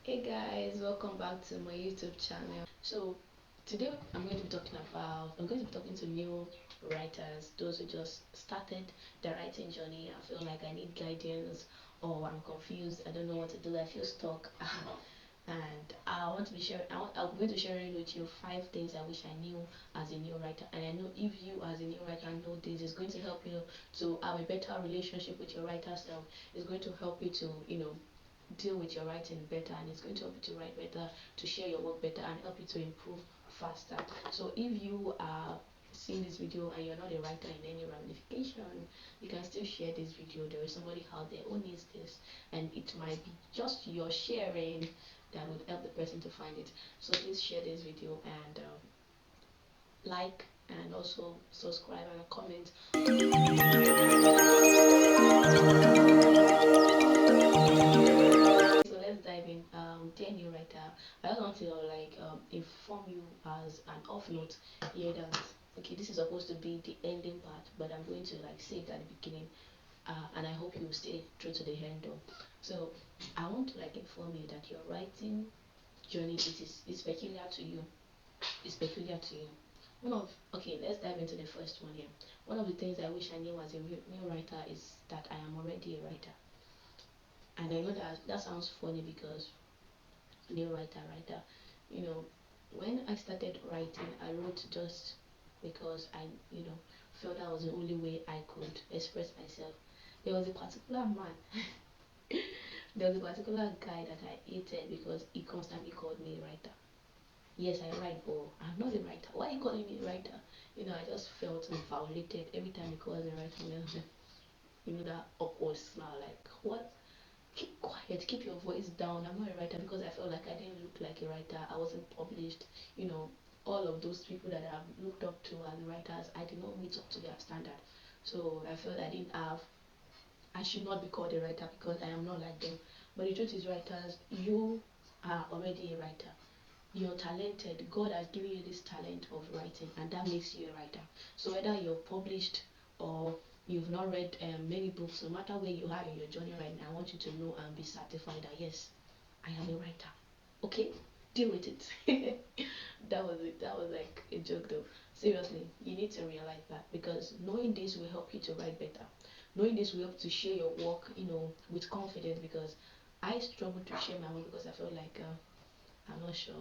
Hey guys, welcome back to my YouTube channel. So today I'm going to be talking to new writers, those who just started their writing journey. I feel like I need guidance or I'm confused, I don't know what to do, I feel stuck. And I want to be sharing I'm going to share with you 5 things I wish I knew as a new writer. And I know if you as a new writer know this, it's going to help you to have a better relationship with your writer self. It's going to help you to, deal with your writing better, and it's going to help you to write better, to share your work better, and help you to improve faster. So if you are seeing this video and you're not a writer in any ramification, you can still share this video. There is somebody out there who needs this, and it might be just your sharing that would help the person to find it. So please share this video and like and also subscribe and comment. So let's dive in. Dear new writer, I just want to inform you as an off note here that okay, this is supposed to be the ending part, but I'm going to like say it at the beginning, and I hope you will stay true to the end though. So I want to like inform you that your writing journey is peculiar to you. It's peculiar to you. Okay, let's dive into the first one here. One of the things I wish I knew as a new writer is that I am already a writer. And I know that sounds funny because new writer. You know, when I started writing, I wrote just because I, felt that was the only way I could express myself. There was a particular man, there was a particular guy that I hated because he constantly called me writer. Yes, I write, but I'm not a writer. Why are you calling me writer? I just felt violated every time he calls me writer. That awkward smile, like, what? Keep quiet, keep your voice down. I'm not a writer because I felt like I didn't look like a writer. I wasn't published. You know, all of those people that I've looked up to as writers, I did not meet up to their standard. So I felt I should not be called a writer because I am not like them. But the truth is, writers, you are already a writer. You're talented. God has given you this talent of writing, and that makes you a writer. So whether you're published or you've not read many books, no matter where you are in your journey right now, I want you to know and be certified that yes, I am a writer. Okay, deal with it. That was it. That was like a joke though. Seriously, you need to realize that because knowing this will help you to write better. Knowing this will help to share your work, with confidence because I struggle to share my work because I feel like I'm not sure,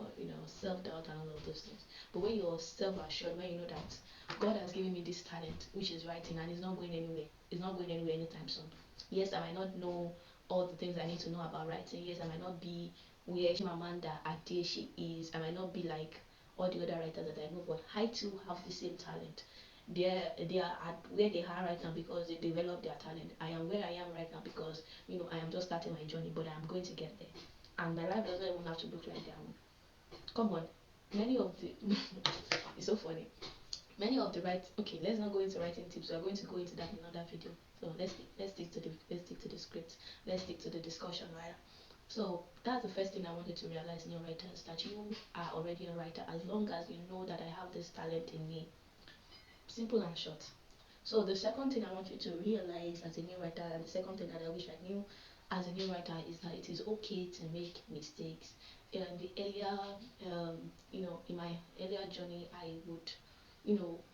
self doubt and all of those things. But when you're self assured, when you know that God has given me this talent, which is writing, and it's not going anywhere, it's not going anywhere anytime soon. Yes, I might not know all the things I need to know about writing. Yes, I might not be where Chimamanda Adichie is. I might not be like all the other writers that I know, but I too have the same talent. They are at where they are right now because they developed their talent. I am where I am right now because I am just starting my journey, but I'm going to get there and my life doesn't even have to look like their own. Come on, many of the it's so funny. Many of the okay, let's not go into writing tips. We're going to go into that in another video. So let's stick to the script. Let's stick to the discussion, right? So that's the first thing I wanted to realize, new writers, that you are already a writer as long as you know that I have this talent in me. Simple and short. So the second thing I want you to realize as a new writer, and the second thing that I wish I knew as a new writer, is that it is okay to make mistakes. In the earlier, in my earlier journey,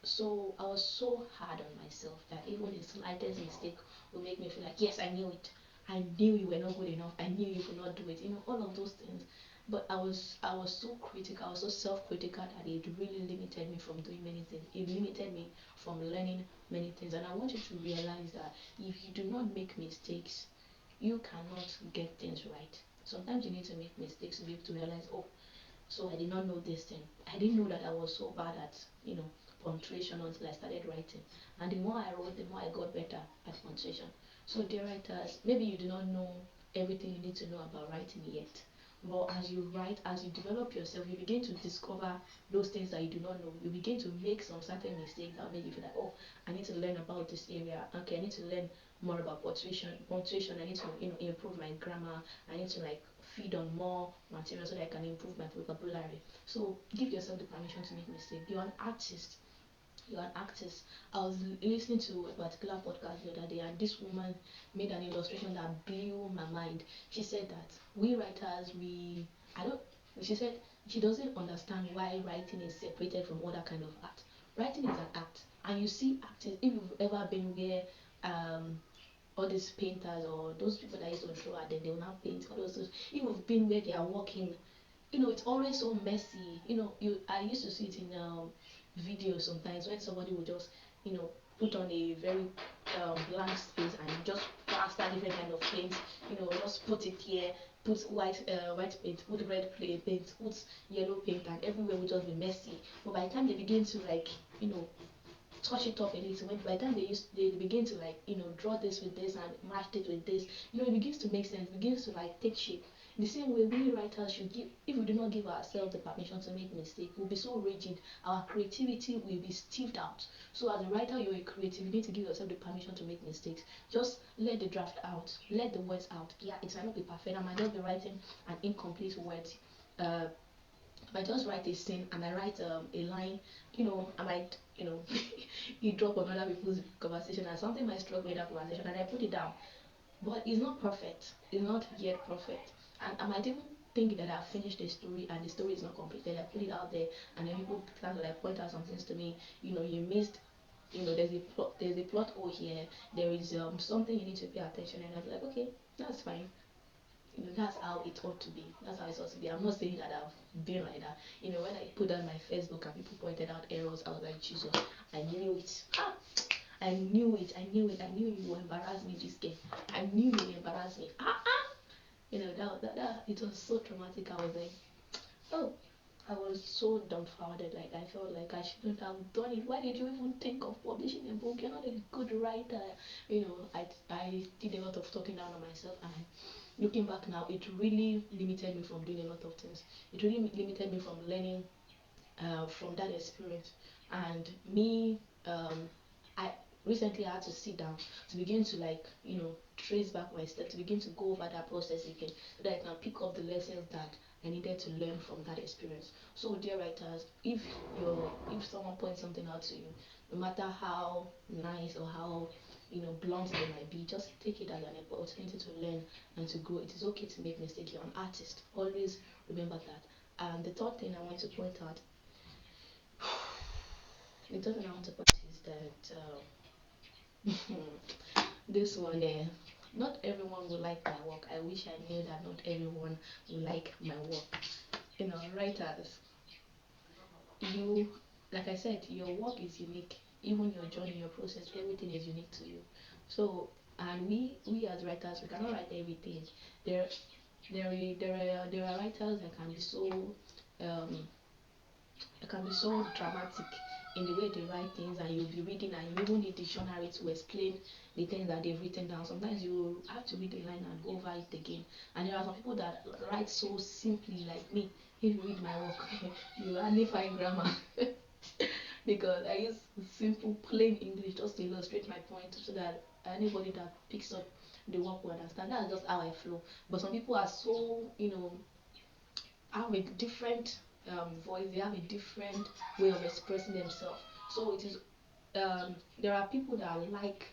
so I was so hard on myself that even the slightest mistake would make me feel like, yes, I knew it. I knew you were not good enough. I knew you could not do it. All of those things. But I was so critical. I was so self-critical that it really limited me from doing many things. It limited me from learning many things. And I want you to realize that if you do not make mistakes, you cannot get things right. Sometimes you need to make mistakes to be able to realize, oh, so I did not know this thing. I didn't know that I was so bad at, punctuation until I started writing. And the more I wrote, the more I got better at punctuation. So dear writers, maybe you do not know everything you need to know about writing yet. But as you write, as you develop yourself, you begin to discover those things that you do not know. You begin to make some certain mistakes that make you feel like, oh, I need to learn about this area. Okay, I need to learn more about punctuation. Punctuation. I need to, improve my grammar. I need to like feed on more material so that I can improve my vocabulary. So give yourself the permission to make mistakes. You're an artist. you're an artist. I was listening to a particular podcast the other day, and this woman made an illustration that blew my mind. She said that we writers, I don't, she said she doesn't understand why writing is separated from other kind of art. Writing is an act, and you see artists, if you've ever been where um, all these painters or those people that used to draw and then they will now paint all those, if you've been where they are working, it's always so messy. I used to see it in videos sometimes when somebody would just, put on a very blank space and just plaster different kind of paint. Just put it here, put white paint, put red paint, put yellow paint, and everywhere will just be messy. But by the time they begin to like, you know, touch it up a little, when by the time they begin to like, draw this with this and match it with this, it begins to make sense, begins to like take shape. In the same way, we writers should give, if we do not give ourselves the permission to make mistakes, we'll be so rigid, our creativity will be stifled out. So as a writer, you're a creative, you need to give yourself the permission to make mistakes. Just let the draft out, let the words out. Yeah, it might not be perfect, I might just be writing an incomplete word. uh, if I just write a scene and I write a line, I might, you drop on other people's conversation and something might struck me in that conversation and I put it down. But it's not perfect. It's not yet perfect. And I might even think that I've finished the story and the story is not completed. I put it out there and then people start to like point out some things to me. You missed, there's a plot hole here. There is something you need to pay attention, and I'm like, okay, that's fine. That's how it ought to be. That's how it ought to be. I'm not saying that I've been like that. When I put on my Facebook and people pointed out errors, I was like, Jesus, I knew it. Ah, I knew it. I knew it. I knew you would embarrass me this game. I knew you would embarrass me. That it was so traumatic. I was like, oh, I was so dumbfounded. Like I felt like I shouldn't have done it. Why did you even think of publishing a book? You're not a good writer. I did a lot of talking down on myself, and looking back now, it really limited me from doing a lot of things. It really limited me from learning from that experience. And me, I recently had to sit down to begin to like, trace back my steps, to begin to go over that process again, so that I can pick up the lessons that I needed to learn from that experience. So, dear writers, if someone points something out to you, no matter how nice or how blunt they might be, just take it as an opportunity to learn and to grow. It is okay to make mistakes. You're an artist. Always remember that. And the third thing I want to point out, the third thing I want to point is that this one, not everyone will like my work. I wish I knew that not everyone will like my work. Writers, you, like I said, your work is unique. Even your journey, your process, everything is unique to you. So, and we as writers, we cannot write everything. There, there are writers that can be so um, it can be so dramatic in the way they write things, and you'll be reading and you even need dictionary to explain the things that they've written down. Sometimes you have to read the line and go over it again. And there are some people that write so simply, like me. If you read my work, you hardly find grammar. Because I use simple plain English just to illustrate my point, so that anybody that picks up the work will understand. That's just how I flow. But some people are so, have a different voice, they have a different way of expressing themselves. So it is there are people that like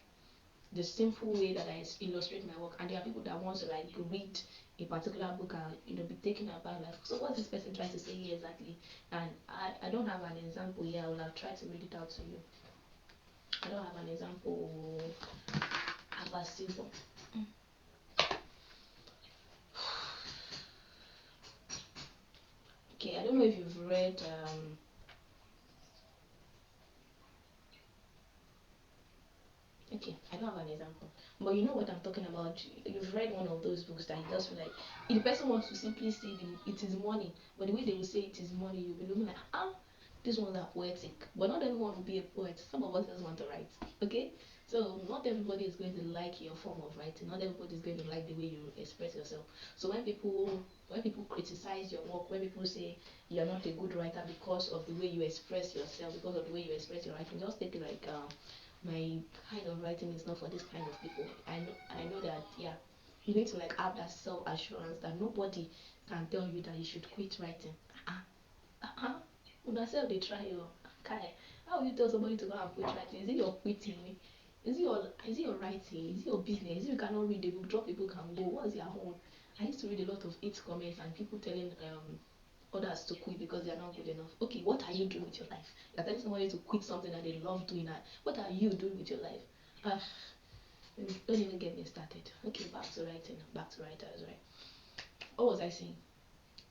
the simple way that I illustrate my work, and there are people that want to like read a particular book and be taken aback, like, so what's this person trying to say here exactly? And I don't have an example here. I will have tried to read it out to you. I don't have an example as a simple. Okay, I don't know if you've read okay, I don't have an example. But you know what I'm talking about. You've read one of those books that you just feel like, if the person wants to simply say it is money, but the way they will say it is money, you'll be looking like, these ones are poetic. But not everyone will be a poet. Some of us just want to write. Okay? So not everybody is going to like your form of writing. Not everybody is going to like the way you express yourself. So when people criticize your work, when people say you're not a good writer because of the way you express yourself, because of the way you express your writing, just take it like my kind of writing is not for this kind of people. I know that, yeah, you need to like have that self assurance that nobody can tell you that you should quit writing. Uh-uh. Una self they try you. Okay. How will you tell somebody to go and quit writing? Is it your quitting? Is it your writing? Is it your business? If you cannot read the book, drop the book and go. What's your own? I used to read a lot of hate comments and people telling others to quit because they are not good enough. Okay, what are you doing with your life? You're telling somebody to quit something that they love doing. And what are you doing with your life? Uh, don't even get me started. Okay, back to writing. Back to writers, right? What was I saying?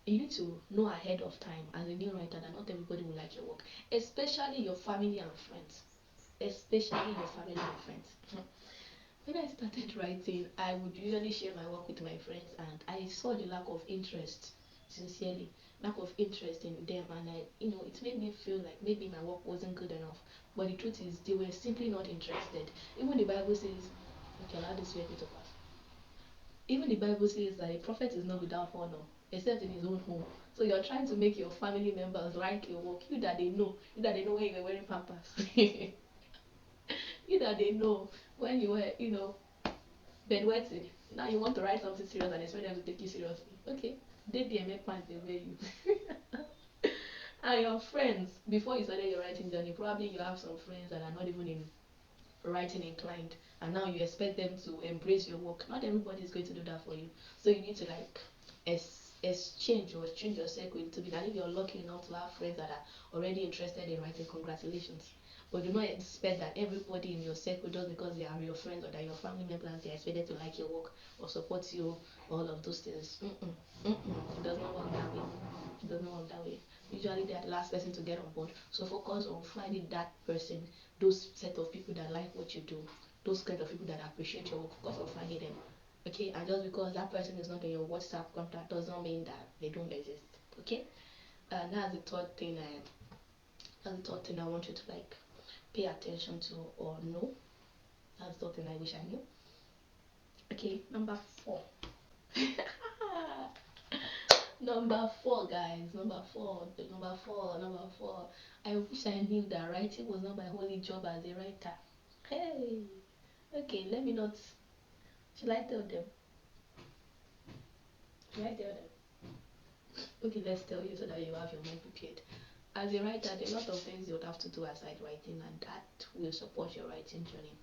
You need to know ahead of time as a new writer that not everybody will like your work, especially your family and friends. Especially your family and friends. When I started writing, I would usually share my work with my friends, and I saw the lack of interest, sincerely, lack of interest in them, and it made me feel like maybe my work wasn't good enough. But the truth is, they were simply not interested. Even the Bible says, okay, allow this way to pass. Even the Bible says that a prophet is not without honor, except in his own home. So you're trying to make your family members like your work. You that they know when you were wearing pampers. You that they know when you were, bedwetting. Now you want to write something serious and expect them to take you seriously. Okay, they make pants they wear you. And your friends, before you started your writing journey, probably you have some friends that are not even in writing inclined, and now you expect them to embrace your work. Not everybody is going to do that for you. So you need to like exchange or change your circle a little bit. And if you're lucky enough to have friends that are already interested in writing, congratulations. But do not expect that everybody in your circle, just because they are your friends or that your family members, they are expected to like your work or support you, all of those things. It does not work that way. It does not work that way. Usually they are the last person to get on board. So focus on finding that person, those set of people that like what you do, those kind of people that appreciate your work. Focus on finding them. Okay, and just because that person is not in your WhatsApp contact does not mean that they don't exist. Okay, and that's the third thing I want you to like pay attention to or know. That's the thing I wish I knew. Okay, number 4. Number 4, guys. Number 4. Number 4. Number 4. I wish I knew that writing was not my only job as a writer. Hey. Okay, let me not. Should I tell them? Should I tell them? Okay, let's tell you so that you have your mind prepared. As a writer, there are a lot of things you would have to do aside writing, and that will support your writing journey.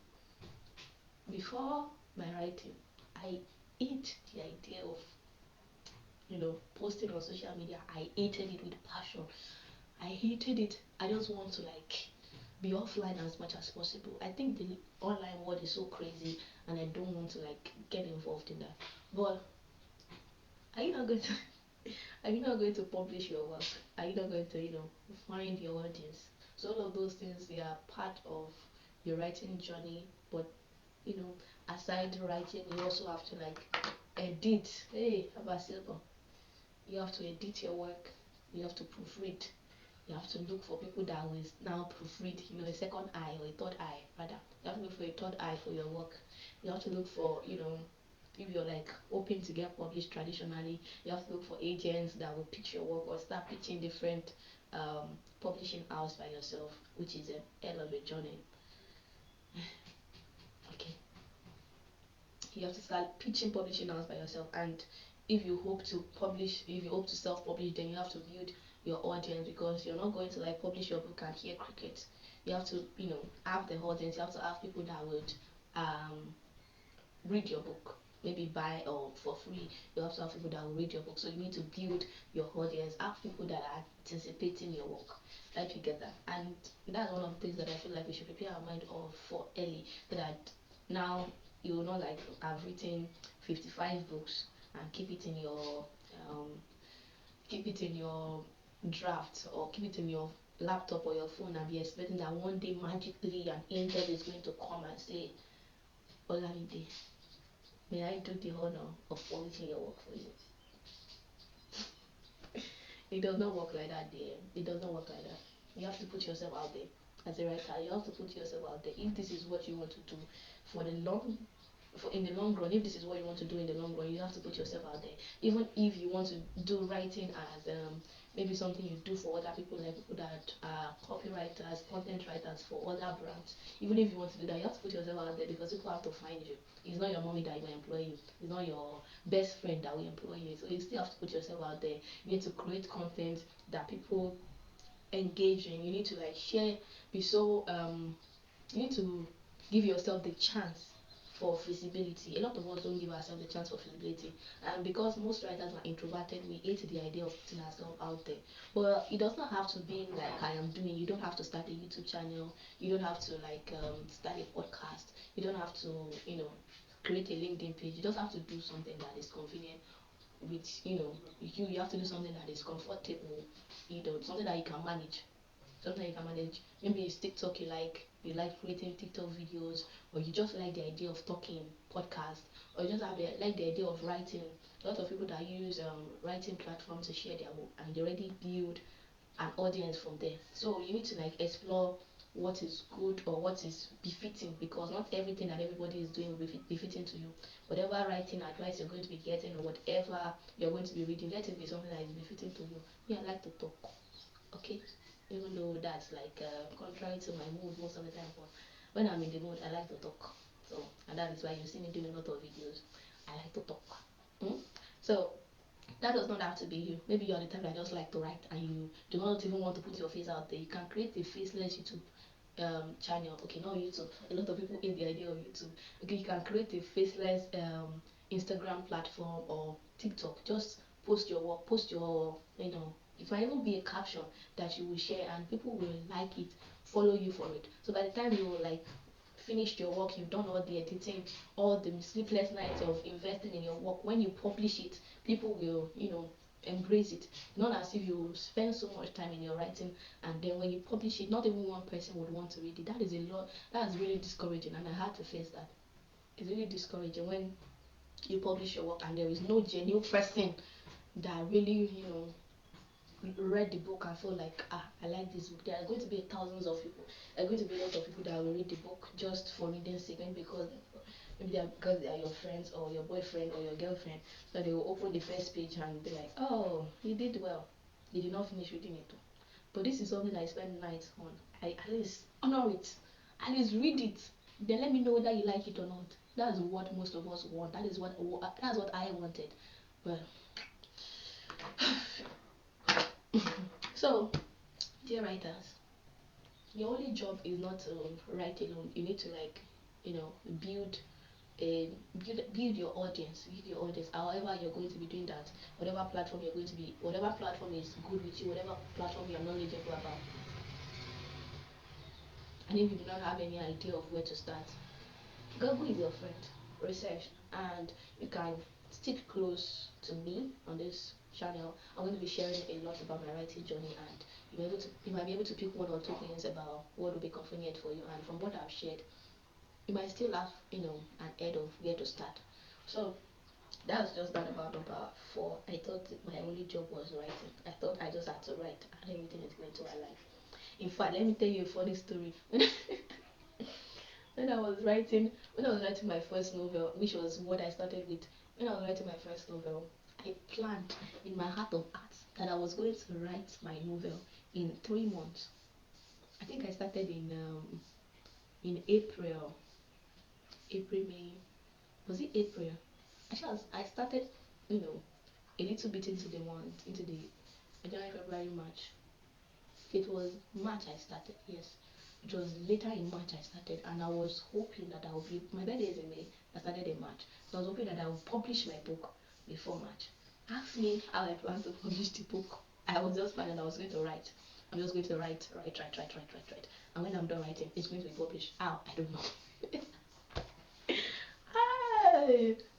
Before my writing, I hate the idea of posting on social media. I hated it with passion. I hated it. I just want to like be offline as much as possible. I think the online world is so crazy, and I don't want to like get involved in that. But are you not going to are you not going to publish your work? Are you not going to find your audience? So all of those things, they are part of your writing journey. But you know aside writing, you also have to like edit. Hey, Abasilbo, you have to edit your work. You have to proofread. You have to look for people that will now proofread, a second eye or a third eye rather. You have to look for a third eye for your work. You have to look for, if you're like hoping to get published traditionally, you have to look for agents that will pitch your work or start pitching different publishing house by yourself, which is a hell of a journey. Okay, you have to start pitching publishing house by yourself, and if you hope to self-publish, then you have to build your audience, because you're not going to like publish your book and hear crickets. You have to have the audience. You have to have people that would um read your book, maybe buy or for free. You also have people that will read your book, so you need to build your audience, have people that are anticipating your work. Like, you get that. And that's one of the things that I feel like we should prepare our mind of for early, so that now you will not like have written 55 books and um keep it in your draft, or keep it in your laptop or your phone, and be expecting that one day magically an angel is going to come and say, Olamide, may I do the honor of publishing your work for you? It does not work like that, dear. It does not work like that. You have to put yourself out there. As a writer, you have to put yourself out there. If this is what you want to do for the long in the long run, if this is what you want to do in the long run, you have to put yourself out there. Even if you want to do writing as maybe something you do for other people, like people that are copywriters, content writers for other brands. Even if you want to do that, you have to put yourself out there, because people have to find you. It's not your mommy that will employ you. It's not your best friend that will employ you. So you still have to put yourself out there. You need to create content that people engaging. You need to like share, be so you need to give yourself the chance for visibility. A lot of us don't give ourselves the chance for visibility, and because most writers are introverted, we hate the idea of putting ourselves out there. But it does not have to be like I am doing. You don't have to start a YouTube channel. You don't have to like start a podcast. You don't have to, create a LinkedIn page. You just have to do something that is convenient with, you have to do something that is comfortable, something that you can manage. Something you can manage. Maybe it's TikTok you like creating TikTok videos, or you just like the idea of talking podcast, or you just like the idea of writing. A lot of people that use writing platforms to share their work, and they already build an audience from there. So you need to like explore what is good or what is befitting, because not everything that everybody is doing will be befitting to you. Whatever writing advice you're going to be getting, or whatever you're going to be reading, let it be something that is befitting to you. Yeah, I like to talk. Okay, even though that's like contrary to my mood most of the time, but when I'm in the mood, I like to talk. So, and that is why you see me doing a lot of videos. I like to talk. Hmm? So that does not have to be you. Maybe you're the type that just like to write, and you do not even want to put your face out there. You can create a faceless YouTube channel. Okay, not YouTube. A lot of people hate the idea of YouTube. Okay, you can create a faceless Instagram platform or TikTok. Just post your work, post your, it might even be a caption that you will share, and people will like it, follow you for it. So by the time you like finished your work, you've done all the editing, all the sleepless nights of investing in your work, when you publish it, people will, embrace it. Not as if you spend so much time in your writing, and then when you publish it, not even one person would want to read it. That is a lot. That's really discouraging, and I had to face that. It's really discouraging when you publish your work and there is no genuine person that really, read the book and feel like, I like this book. There are going to be thousands of people. There are going to be a lot of people that will read the book just for reading sake, because they are your friends or your boyfriend or your girlfriend. So they will open the first page and be like, oh, you did well. You did not finish reading it. But this is something I spend nights on. I at least honor it. At least read it. Then let me know whether you like it or not. That's what most of us want. That's what I wanted. But so, dear writers, your only job is not to write alone. You need to like, build build your audience, however you're going to be doing that, whatever platform is good with you, whatever platform you're knowledgeable about. And if you do not have any idea of where to start, Google is your friend. Research, and you can stick close to me on this channel. I'm going to be sharing a lot about my writing journey, and you might be able to pick one or two things about what will be convenient for you. And from what I've shared, you might still have, an head of where to start. So that's just that about number 4. I thought my only job was writing. I thought I just had to write and everything is going to my life. In fact, let me tell you a funny story. When I was writing my first novel, which was what I started with, when I was writing my first novel, I planned in my heart of hearts that I was going to write my novel in 3 months. I think I started in April, May. Was it April? I started, you know, a little bit into the month, into the January, February, March. It was March I started, yes. It was later in March I started, and I was hoping that I would be. My birthday is in May. I started in March, so I was hoping that I would publish my book before March. Ask me how I plan to publish the book. I was just planning I was going to write. I'm just going to write. And when I'm done writing, it's going to be published. How? I don't know.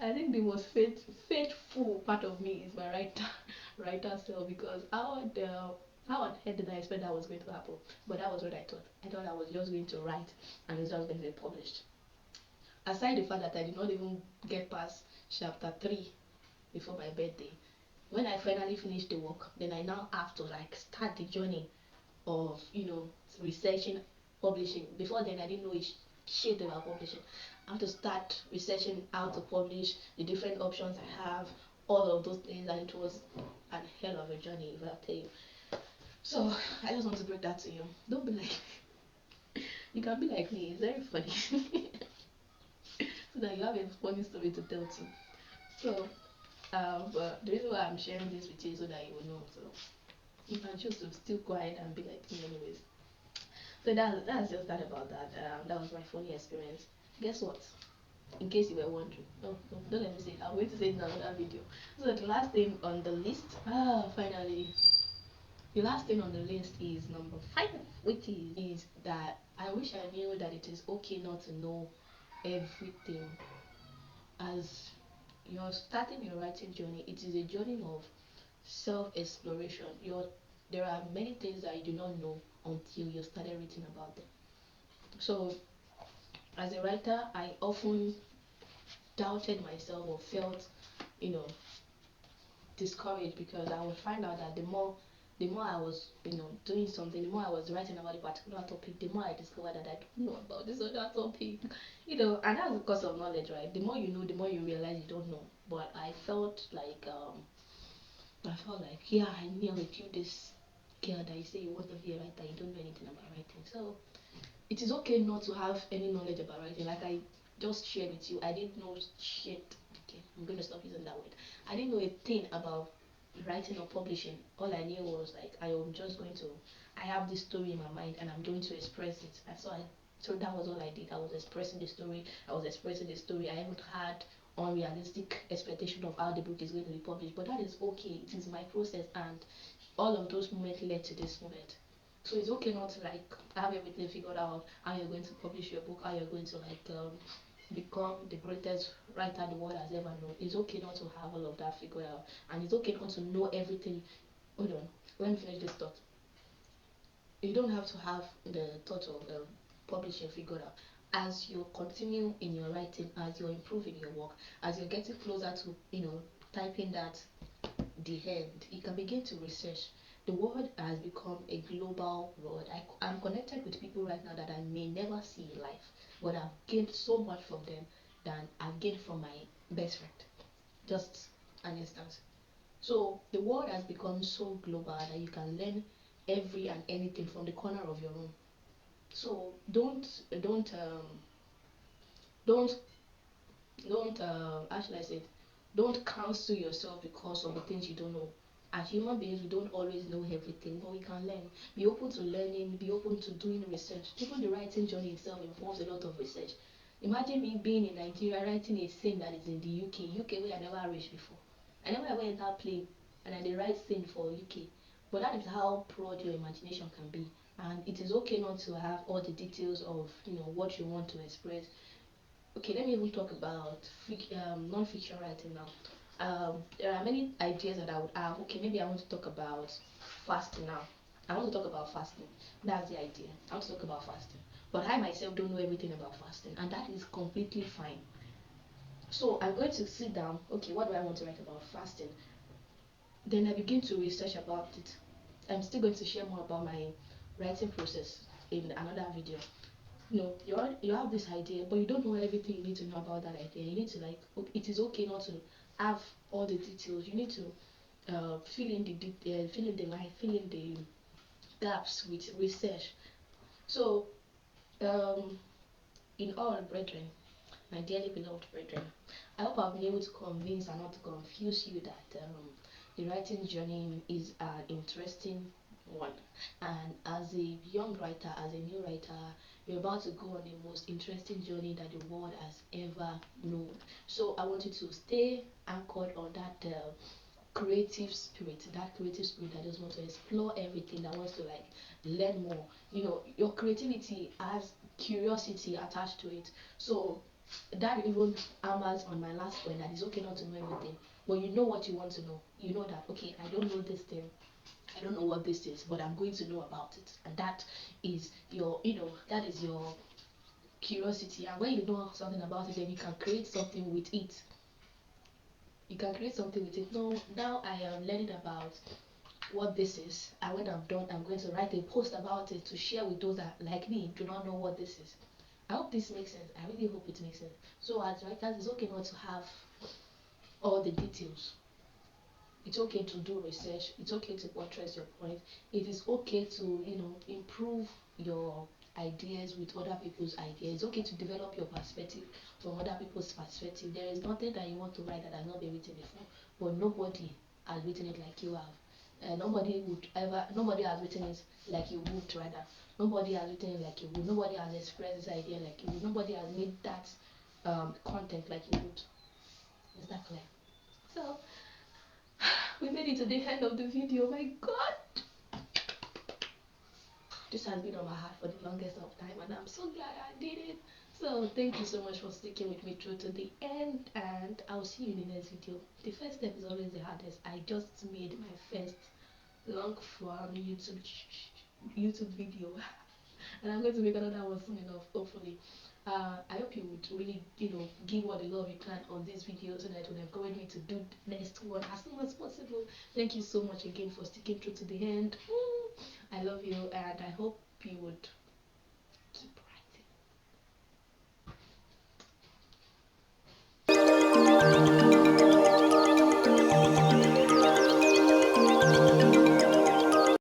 I think the most faithful part of me is my writer self, because how on earth did I expect that was going to happen? But that was what I thought. I thought I was just going to write and it's just going to be published. Aside the fact that I did not even get past chapter 3 before my birthday, when I finally finished the work, then I now have to like start the journey of researching publishing. Before then I didn't know shit about publishing. I have to start researching how to publish, the different options I have, all of those things, and it was an hell of a journey, if I tell you. So I just want to break that to you. Don't be like you can be like me, it's very funny. So that you have a funny story to tell too. So but the reason why I'm sharing this with you is so that you will know. So You can choose to still quiet and be like me anyways. So that's just that about that. That was my funny experience. Guess what? In case you were wondering. No, no, don't let me say it. I'm going to say it in another video. So the last thing on the list, finally, the last thing on the list is number 5, which is that I wish I knew that it is okay not to know everything. As you're starting your writing journey, it is a journey of self-exploration. There are many things that you do not know until you started writing about them. So as a writer, I often doubted myself or felt, you know, discouraged because I would find out that the more I was, doing something, the more I was writing about a particular topic, the more I discovered that I don't know about this other topic. And that's because of knowledge, right? The more you know, the more you realize you don't know. But I felt like, yeah, I knew with you this girl that you say you want to be a writer, you don't know anything about writing. So it is okay not to have any knowledge about writing. Like I just shared with you, I didn't know shit. Okay, I'm going to stop using that word. I didn't know a thing about writing or publishing. All I knew was like I have this story in my mind and I'm going to express it. So that was all I did. I was expressing the story. I haven't had unrealistic expectation of how the book is going to be published, but that is okay. It is my process, and all of those moments led to this moment. So it's okay not to like have everything figured out, how you're going to publish your book, how you're going to become the greatest writer the world has ever known. It's okay not to have all of that figured out, and it's okay not to know everything. Hold on, let me finish this thought. You don't have to have the thought of publishing figured out. As you continue in your writing, as you're improving your work, as you're getting closer to typing that the end, you can begin to research. The world has become a global world. I'm connected with people right now that I may never see in life, but I've gained so much from them than I've gained from my best friend. Just an instance. So the world has become so global that you can learn every and anything from the corner of your room. So don't how should I say it? Don't cancel yourself because of the things you don't know. As human beings, we don't always know everything, but we can learn. Be open to learning, be open to doing research. Even the writing journey itself involves a lot of research. Imagine me being in Nigeria writing a scene that is in the UK where I never reached before. I never ever enter plane and I did write scene for UK. But that is how broad your imagination can be. And it is okay not to have all the details of what you want to express. Okay, let me even talk about non-fiction writing now. There are many ideas that I would have. Okay, maybe I want to talk about fasting now. I want to talk about fasting. That's the idea. I want to talk about fasting. But I myself don't know everything about fasting, and that is completely fine. So I'm going to sit down. Okay, what do I want to write about fasting? Then I begin to research about it. I'm still going to share more about my writing process in another video. You have this idea, but you don't know everything you need to know about that idea. You need to it is okay not to have all the details. You need to fill in the line, fill in the gaps with research. So, um, in all, brethren, my dearly beloved brethren, I hope I've been able to convince and not to confuse you that the writing journey is an interesting one. And as a young writer, as a new writer, you're about to go on the most interesting journey that the world has ever known. So I want you to stay anchored on that creative spirit that just wants to explore everything, that wants to learn more. Your creativity has curiosity attached to it. So that even hammers on my last point, that it's okay not to know everything, but you know what you want to know. You know that, okay, I don't know this thing, I don't know what this is, but I'm going to know about it. And that is your curiosity. And when you know something about it, then you can create something with it. No, now I am learning about what this is, and when I'm done, I'm going to write a post about it to share with those that, like me, do not know what this is. I hope this makes sense. I really hope it makes sense. So as writers, it's okay not to have all the details. It's okay to do research. It's okay to buttress your point. It is okay to improve your ideas with other people's ideas. It's okay to develop your perspective from other people's perspective. There is nothing that you want to write that has not been written before, but nobody has written it like you have. nobody has written it like you would, rather. Nobody has written it like you would. Nobody has expressed this idea like you would. Nobody has made that content like you would. Is that clear? So we made it to the end of the video. My God, this has been on my heart for the longest of time, and I'm so glad I did it. So thank you so much for sticking with me through to the end, and I'll see you in the next video. The first step is always the hardest. I just made my first long form YouTube video, and I'm going to make another one soon enough, hopefully. I hope you would really, give all the love you can on this video so that it will encourage me to do the next one as soon as possible. Thank you so much again for sticking through to the end. I love you, and I hope you would